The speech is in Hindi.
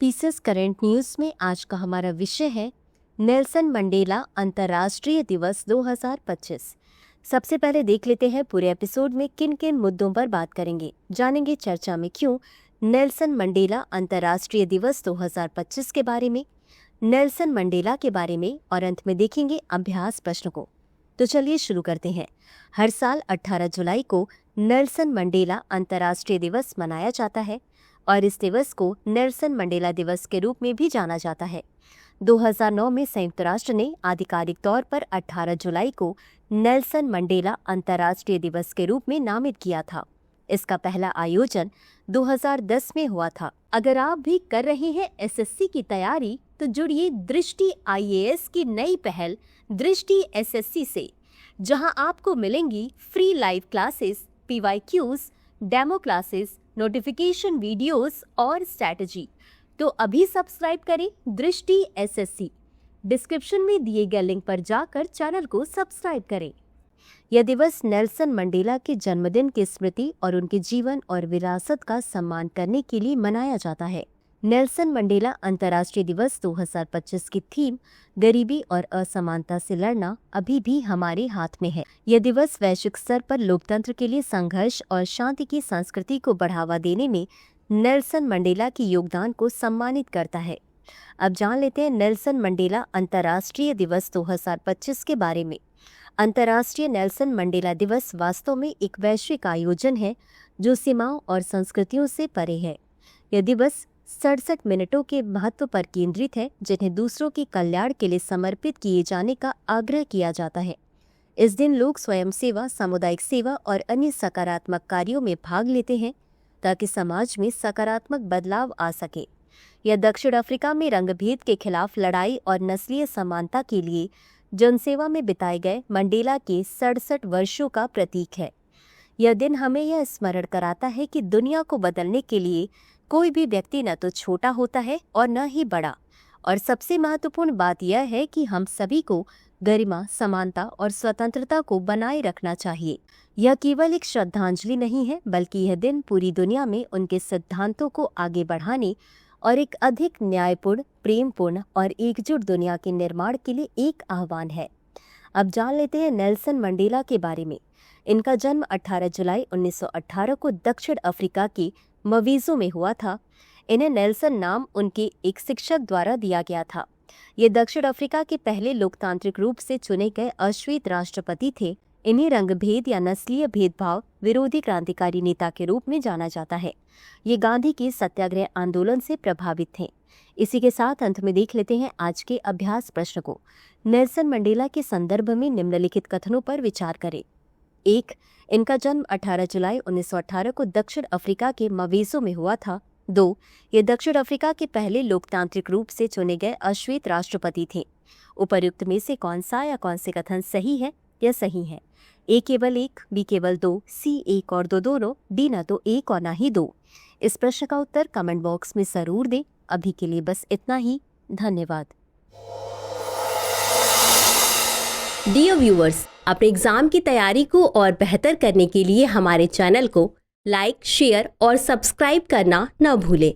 पीसेस करंट न्यूज में आज का हमारा विषय है नेल्सन मंडेला अंतर्राष्ट्रीय दिवस 2025। सबसे पहले देख लेते हैं पूरे एपिसोड में किन किन मुद्दों पर बात करेंगे। जानेंगे चर्चा में क्यों नेल्सन मंडेला अंतर्राष्ट्रीय दिवस 2025 के बारे में, नेल्सन मंडेला के बारे में और अंत में देखेंगे अभ्यास प्रश्न को। तो चलिए शुरू करते हैं। हर साल 18 जुलाई को नेल्सन मंडेला अंतर्राष्ट्रीय दिवस मनाया जाता है और इस दिवस को नेल्सन मंडेला दिवस के रूप में भी जाना जाता है। 2009 में संयुक्त राष्ट्र ने आधिकारिक तौर पर 18 जुलाई को नेल्सन मंडेला अंतर्राष्ट्रीय दिवस के रूप में नामित किया था। इसका पहला आयोजन 2010 में हुआ था। अगर आप भी कर रहे हैं एसएससी की तैयारी तो जुड़िए दृष्टि आईएएस की नई पहल दृष्टि एसएससी से, जहां आपको मिलेंगी free live classes, PYQs, demo classes, notification videos और स्ट्रैटेजी। तो अभी सब्सक्राइब करें दृष्टि एसएससी। डिस्क्रिप्शन में दिए गए लिंक पर जाकर चैनल को सब्सक्राइब करें। यह दिवस नेल्सन मंडेला के जन्मदिन की स्मृति और उनके जीवन और विरासत का सम्मान करने के लिए मनाया जाता है। नेल्सन मंडेला अंतर्राष्ट्रीय दिवस 2025 की थीम गरीबी और असमानता से लड़ना अभी भी हमारे हाथ में है। यह दिवस वैश्विक स्तर पर लोकतंत्र के लिए संघर्ष और शांति की संस्कृति को बढ़ावा देने में नेल्सन मंडेला के योगदान को सम्मानित करता है। अब जान लेते हैं नेल्सन मंडेला अंतर्राष्ट्रीय दिवस 2025 के बारे में। अंतर्राष्ट्रीय नेल्सन मंडेला दिवस वास्तव में एक वैश्विक आयोजन है जो सीमाओं और संस्कृतियों से परे है। यह दिवस 67 मिनटों के महत्व पर केंद्रित है, जिन्हें दूसरों के कल्याण के लिए समर्पित किए जाने का आग्रह किया जाता है। इस दिन लोग स्वयं सेवा, सामुदायिक सेवा और अन्य सकारात्मक कार्यों में भाग लेते हैं ताकि समाज में सकारात्मक बदलाव आ सके। यह दक्षिण अफ्रीका में रंगभेद के खिलाफ लड़ाई और नस्लीय समानता के लिए जनसेवा में बिताए गए मंडेला के 67 वर्षों का प्रतीक है। यह दिन हमें यह स्मरण कराता है कि दुनिया को बदलने के लिए कोई भी व्यक्ति न तो छोटा होता है और न ही बड़ा, और सबसे महत्वपूर्ण बात यह है कि हम सभी को गरिमा, समानता और स्वतंत्रता को बनाए रखना चाहिए। यह केवल एक श्रद्धांजलि नहीं है, बल्कि यह दिन पूरी दुनिया में उनके सिद्धांतों को आगे बढ़ाने और एक अधिक न्यायपूर्ण, प्रेमपूर्ण और एकजुट दुनिया के निर्माण के लिए एक आह्वान है। अब जान लेते हैं नेल्सन मंडेला के बारे में। इनका जन्म 18 जुलाई 1918 को दक्षिण अफ्रीका के मवीजो में हुआ था। इन्हें नेल्सन नाम उनके एक शिक्षक द्वारा दिया गया था। ये दक्षिण अफ्रीका के पहले लोकतांत्रिक रूप से चुने गए अश्वेत राष्ट्रपति थे। इन्हें रंगभेद या नस्लीय भेदभाव विरोधी क्रांतिकारी नेता के रूप में जाना जाता है। ये गांधी के सत्याग्रह आंदोलन से प्रभावित थे। इसी के साथ अंत में देख लेते हैं आज के अभ्यास प्रश्न को। नेल्सन मंडेला के संदर्भ में निम्नलिखित कथनों पर विचार करें। 1. इनका जन्म 18 जुलाई 1918 को दक्षिण अफ्रीका के मवेसो में हुआ था। 2. ये दक्षिण अफ्रीका के पहले लोकतांत्रिक रूप से चुने गए अश्वेत राष्ट्रपति थे। उपर्युक्त में से कौन सा या कौन से कथन सही है या सही है? ए केवल 1, बी केवल 2, सी 1 और 2 दोनों, डी ना तो 1 और ना ही 2। इस प्रश्न का उत्तर कमेंट बॉक्स में जरूर दें। अभी के लिए बस इतना ही। धन्यवाद। डियर व्यूअर्स, अपने एग्जाम की तैयारी को और बेहतर करने के लिए हमारे चैनल को लाइक, शेयर और सब्सक्राइब करना न भूलें।